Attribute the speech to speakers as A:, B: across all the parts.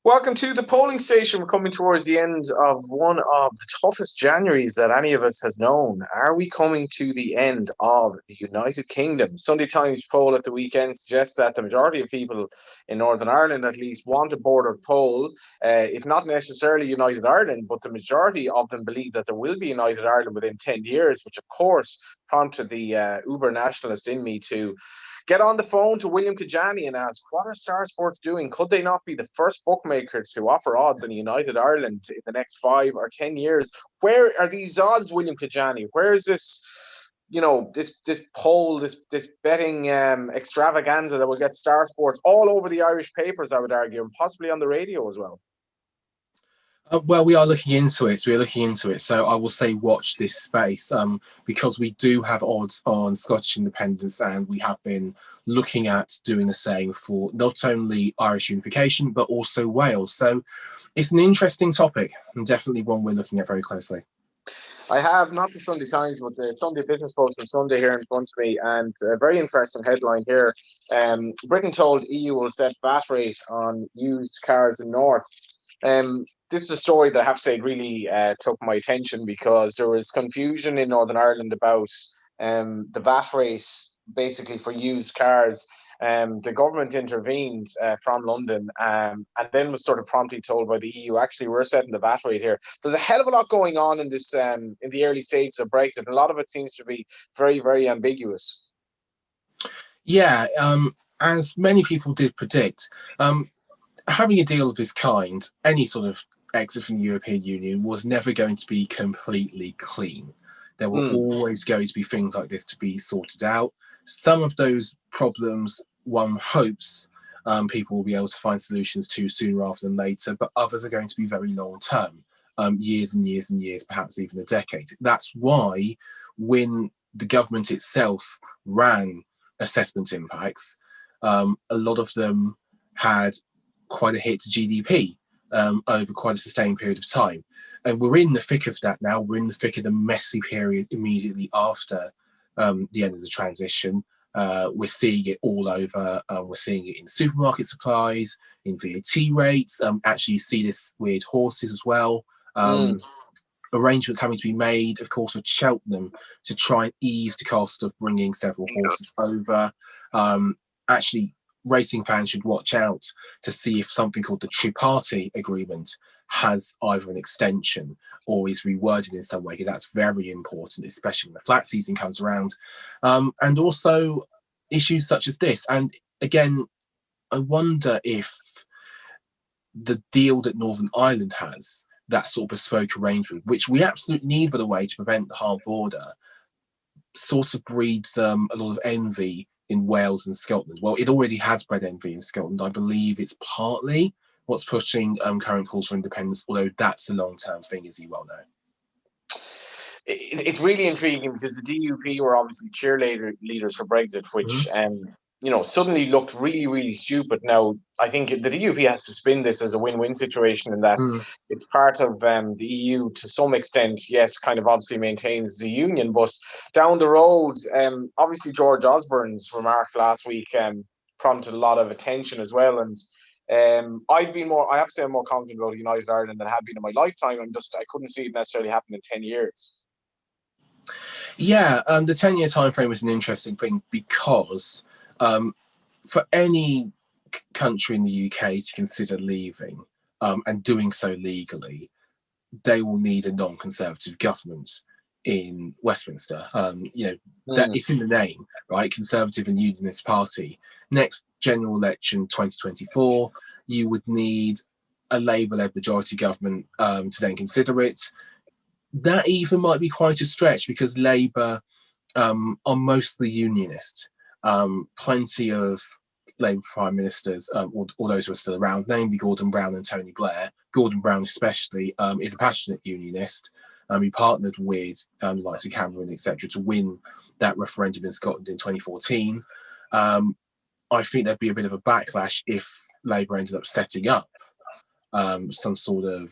A: Welcome to the polling station. We're coming towards the end of one of the toughest Januaries that any of us has known. Are we coming to the end of the United Kingdom? Sunday Times poll at the weekend suggests that the majority of people in Northern Ireland at least want a border poll, if not necessarily United Ireland, but the majority of them believe that there will be United Ireland within 10 years, which of course prompted the uber nationalist in me to get on the phone to William Kedjanyi and ask, what are Star Sports doing? Could they not be the first bookmaker to offer odds in United Ireland in the next 5 or 10 years? Where are these odds, William Kedjanyi? Where is this, this poll, this betting extravaganza that will get Star Sports all over the Irish papers, I would argue, and possibly on the radio as well?
B: Well, we are looking into it. So I will say watch this space because we do have odds on Scottish independence, and we have been looking at doing the same for not only Irish unification, but also Wales. So it's an interesting topic and definitely one we're looking at very closely.
A: I have not the Sunday Times, but the Sunday Business Post from Sunday here in front of me, and a very interesting headline here. Britain told EU will set VAT rate on used cars in North. This is a story that I have to say really took my attention because there was confusion in Northern Ireland about the VAT rate basically for used cars. The government intervened from London and then was sort of promptly told by the EU, actually, we're setting the VAT rate here. There's a hell of a lot going on in this in the early stages of Brexit. And a lot of it seems to be very, very ambiguous.
B: Yeah, as many people did predict, having a deal of this kind, any sort of exit from the European Union, was never going to be completely clean. There were always going to be things like this to be sorted out. Some of those problems, one hopes people will be able to find solutions to sooner rather than later, but others are going to be very long term, years and years and years, perhaps even a decade. That's why when the government itself ran assessment impacts, a lot of them had quite a hit to GDP over quite a sustained period of time. And we're in the thick of that now. We're in the thick of the messy period immediately after the end of the transition. We're seeing it all over. We're seeing it in supermarket supplies, in VAT rates. Actually, you see this with horses as well. Arrangements having to be made, of course, with Cheltenham to try and ease the cost of bringing several horses over. Actually, racing fans should watch out to see if something called the Tripartite Agreement has either an extension or is reworded in some way, because that's very important, especially when the flat season comes around. And also issues such as this. And again, I wonder if the deal that Northern Ireland has, that sort of bespoke arrangement, which we absolutely need, by the way, to prevent the hard border, sort of breeds a lot of envy in Wales and Scotland. Well, it already has bred envy in Scotland. I believe it's partly what's pushing current calls for independence, although that's a long-term thing, as you well know.
A: It's really intriguing because the DUP were obviously cheerleaders for Brexit, which suddenly looked really, really stupid. Now, I think the DUP has to spin this as a win-win situation in that it's part of the EU to some extent, yes, kind of obviously maintains the union, but down the road, obviously George Osborne's remarks last week prompted a lot of attention as well. And I have to say I'm more confident about United Ireland than I have been in my lifetime. I couldn't see it necessarily happen in 10 years.
B: Yeah, the 10-year time frame is an interesting thing because for any country in the UK to consider leaving and doing so legally, they will need a non-conservative government in Westminster. That it's in the name, right? Conservative and Unionist Party. Next general election, 2024, you would need a Labour-led majority government to then consider it. That even might be quite a stretch because Labour are mostly unionist. Plenty of Labour prime ministers, or those who are still around, namely Gordon Brown and Tony Blair. Gordon Brown especially is a passionate unionist. He partnered with the likes of Cameron, etc., to win that referendum in Scotland in 2014. I think there'd be a bit of a backlash if Labour ended up setting up some sort of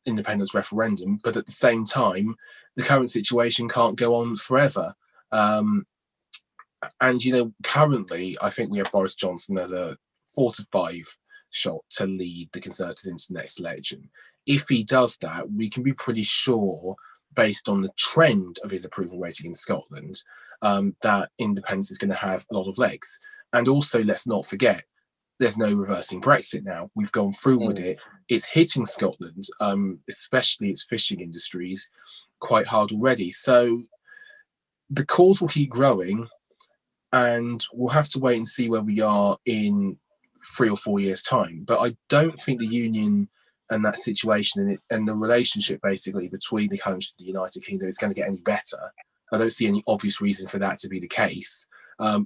B: independence referendum, but at the same time, the current situation can't go on forever. And currently, I think we have Boris Johnson as a 4 to 5 shot to lead the Conservatives into the next election. If he does that, we can be pretty sure, based on the trend of his approval rating in Scotland, that independence is going to have a lot of legs. And also, let's not forget, there's no reversing Brexit now. We've gone through with it. It's hitting Scotland, especially its fishing industries, quite hard already. So the calls will keep growing, and we'll have to wait and see where we are in 3 or 4 years' time. But I don't think the union and that situation and the relationship basically between the countries of the United Kingdom is going to get any better. I don't see any obvious reason for that to be the case.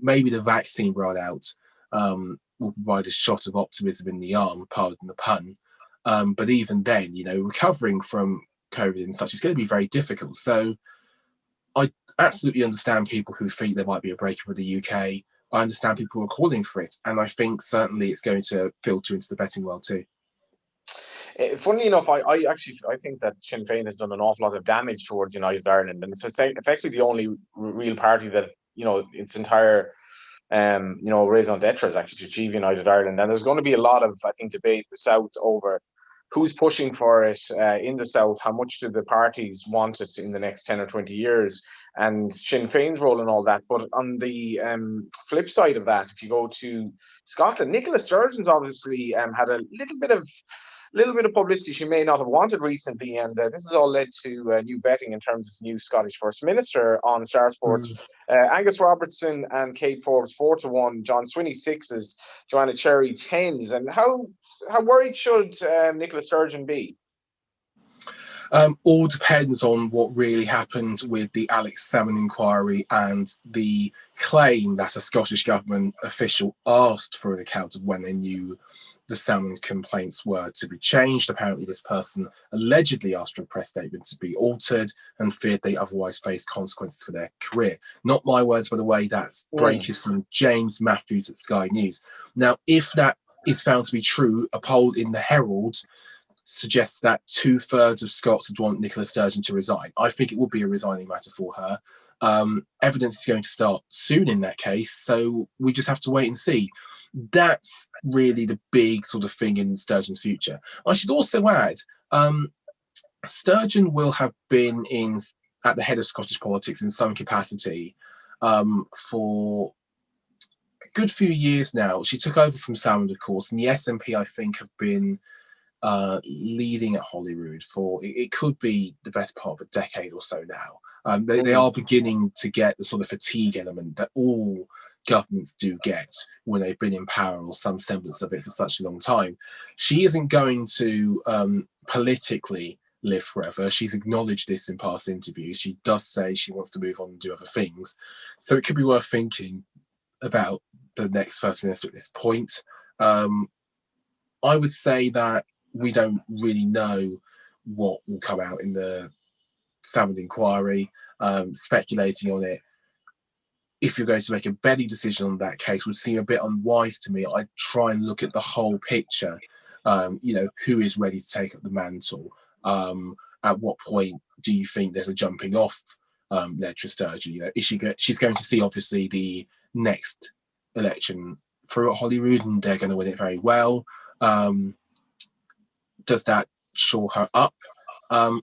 B: Maybe the vaccine rollout will provide a shot of optimism in the arm, pardon the pun. But even then, recovering from COVID and such is going to be very difficult. So I absolutely understand people who think there might be a breakup with the UK. I understand people who are calling for it. And I think certainly it's going to filter into the betting world too.
A: Funnily enough, I think that Sinn Féin has done an awful lot of damage towards United Ireland, and it's effectively the only real party that its entire raison d'etre is actually to achieve United Ireland. And there's going to be a lot of, I think, debate in the South over who's pushing for it in the South, how much do the parties want it in the next 10 or 20 years, and Sinn Féin's role and all that. But on the flip side of that, if you go to Scotland, Nicola Sturgeon's obviously had a little bit of publicity she may not have wanted recently, and this has all led to new betting in terms of new Scottish First Minister on Star Sports. Angus Robertson and Kate Forbes 4-1, John Swinney 6s, Joanna Cherry 10s. And how worried should Nicola Sturgeon be?
B: All depends on what really happened with the Alex Salmond inquiry and the claim that a Scottish government official asked for an account of when they knew the Salmond complaints were to be changed. Apparently, this person allegedly asked for a press statement to be altered and feared they otherwise faced consequences for their career. Not my words, by the way. That's breakers from James Matthews at Sky News. Now, if that is found to be true, a poll in the Herald suggests that 2/3 of Scots would want Nicola Sturgeon to resign. I think it would be a resigning matter for her. Evidence is going to start soon in that case, so we just have to wait and see. That's really the big sort of thing in Sturgeon's future. I should also add, Sturgeon will have been at the head of Scottish politics in some capacity for a good few years now. She took over from Salmond, of course, and the SNP, I think, have been leading at Holyrood for it could be the best part of a decade or so now. They are beginning to get the sort of fatigue element that all governments do get when they've been in power or some semblance of it for such a long time. She isn't going to politically live forever. She's acknowledged this in past interviews. She does say she wants to move on and do other things. So it could be worth thinking about the next First Minister at this point. I would say that we don't really know what will come out in the Salmond inquiry. Speculating on it, if you're going to make a betting decision on that case, would seem a bit unwise to me. I'd try and look at the whole picture. Who is ready to take up the mantle? At what point do you think there's a jumping off Nicola Sturgeon? She's going to see obviously the next election through at Holyrood, and they're going to win it very well. Does that shore her up?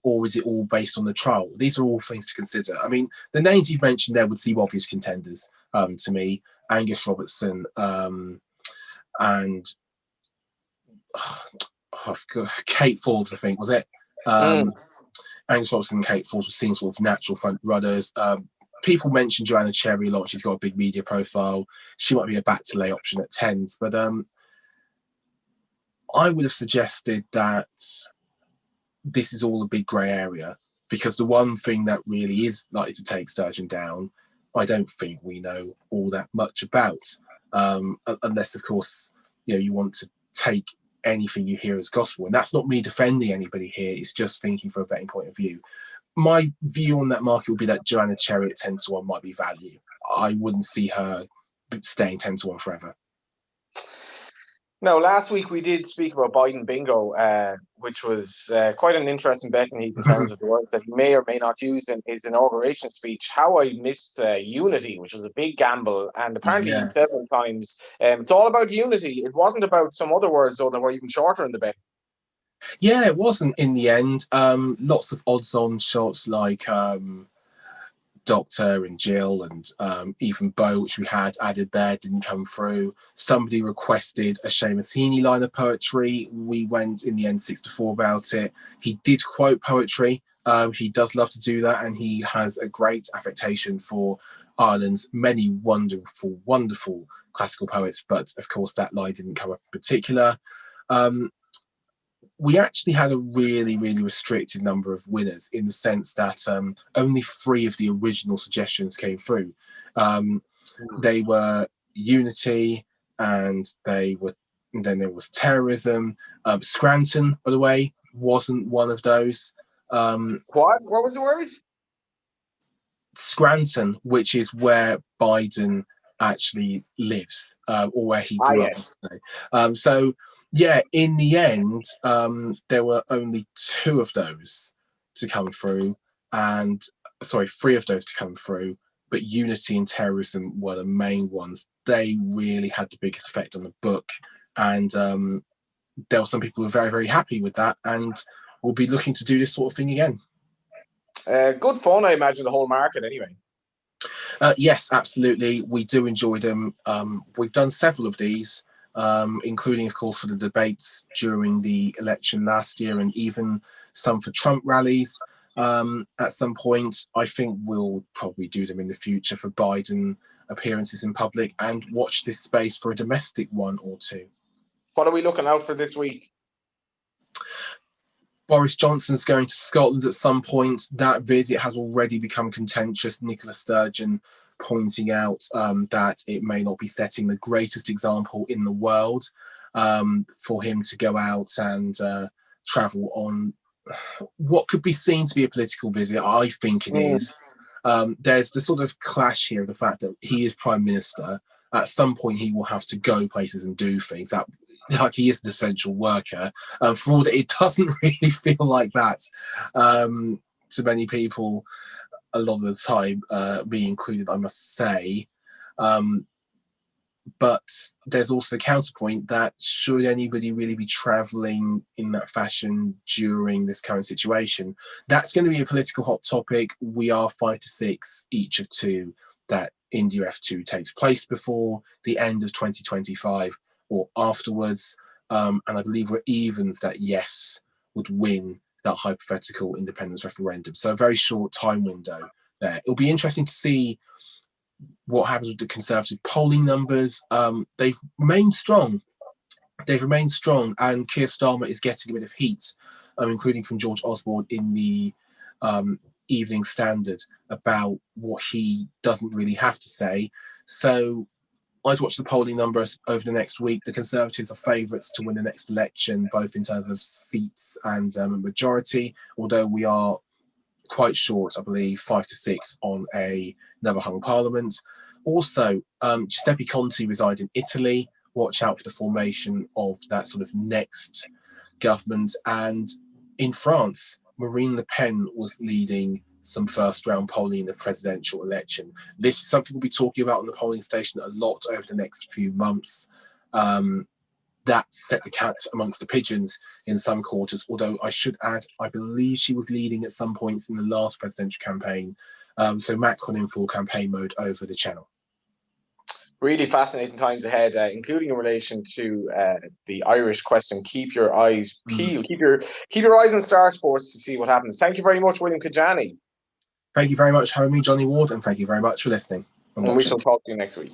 B: Or is it all based on the trial? These are all things to consider. I mean, the names you've mentioned there would seem obvious contenders to me. Angus Robertson and Kate Forbes, I think, was it? Angus Robertson and Kate Forbes would seem sort of natural front runners. People mention Joanna Cherry a lot. She's got a big media profile. She might be a back to lay option at 10s, but I would have suggested that this is all a big grey area, because the one thing that really is likely to take Sturgeon down, I don't think we know all that much about, unless, of course, you want to take anything you hear as gospel. And that's not me defending anybody here. It's just thinking from a betting point of view. My view on that market would be that Joanna Cherry at 10-1 might be value. I wouldn't see her staying 10-1 forever.
A: Now, last week we did speak about Biden bingo, which was quite an interesting betting heap in terms of the words that he may or may not use in his inauguration speech. How I missed unity, which was a big gamble, and apparently
B: Yeah.
A: several times. It's all about unity. It wasn't about some other words, though, that were even shorter in the bet.
B: Yeah, it wasn't in the end. Lots of odds-on shots like Doctor and Jill and even Bo, which we had added there, didn't come through. Somebody requested a Seamus Heaney line of poetry. We went in the end 6-4 about it. He did quote poetry. He does love to do that, and he has a great affectation for Ireland's many wonderful, wonderful classical poets. But of course, that line didn't come up in particular. We actually had a really, really restricted number of winners in the sense that only 3 of the original suggestions came through. They were unity, and then there was terrorism. Scranton, by the way, wasn't one of those.
A: What? What was the word?
B: Scranton, which is where Biden actually lives, or where he grew up. So, yeah, in the end, there were only 2 of those to come through, and 3 of those to come through. But unity and terrorism were the main ones. They really had the biggest effect on the book, and there were some people who were very, very happy with that, and will be looking to do this sort of thing again.
A: Good fun, I imagine, the whole market anyway.
B: Yes, absolutely. We do enjoy them. We've done several of these, including, of course, for the debates during the election last year, and even some for Trump rallies at some point. I think we'll probably do them in the future for Biden appearances in public, and watch this space for a domestic one or two.
A: What are we looking out for this week?
B: Boris Johnson's going to Scotland at some point. That visit has already become contentious. Nicola Sturgeon pointing out that it may not be setting the greatest example in the world for him to go out and travel on what could be seen to be a political visit. I think it is. There's the sort of clash here of the fact that he is Prime Minister. At some point, he will have to go places and do things. Like he is an essential worker. For all that, it doesn't really feel like that to many people a lot of the time, me included, I must say. But there's also the counterpoint that should anybody really be travelling in that fashion during this current situation, that's going to be a political hot topic. We are 5 to 6 each of 2 that India F2 takes place before the end of 2025 or afterwards. And I believe we're evens that yes would win that hypothetical independence referendum. So a very short time window there. It'll be interesting to see what happens with the Conservative polling numbers. They've remained strong. And Keir Starmer is getting a bit of heat, including from George Osborne in the Evening Standard about what he doesn't really have to say. So I'd watch the polling numbers over the next week. The Conservatives are favourites to win the next election, both in terms of seats and majority, although we are quite short, I believe, 5 to 6 on another hung parliament. Also, Giuseppe Conte reside in Italy. Watch out for the formation of that sort of next government. And in France, Marine Le Pen was leading some first-round polling in the presidential election. This is something we'll be talking about on the polling station a lot over the next few months. That set the cat amongst the pigeons in some quarters, although I should add, I believe she was leading at some points in the last presidential campaign. So Macron in full campaign mode over the channel.
A: Really fascinating times ahead, including in relation to the Irish question. Keep your eyes peeled. Keep your eyes on Star Sports to see what happens. Thank you very much, William Kedjanyi.
B: Thank you very much for having me, Johnny Ward, and thank you very much for listening.
A: And we shall talk to you next week.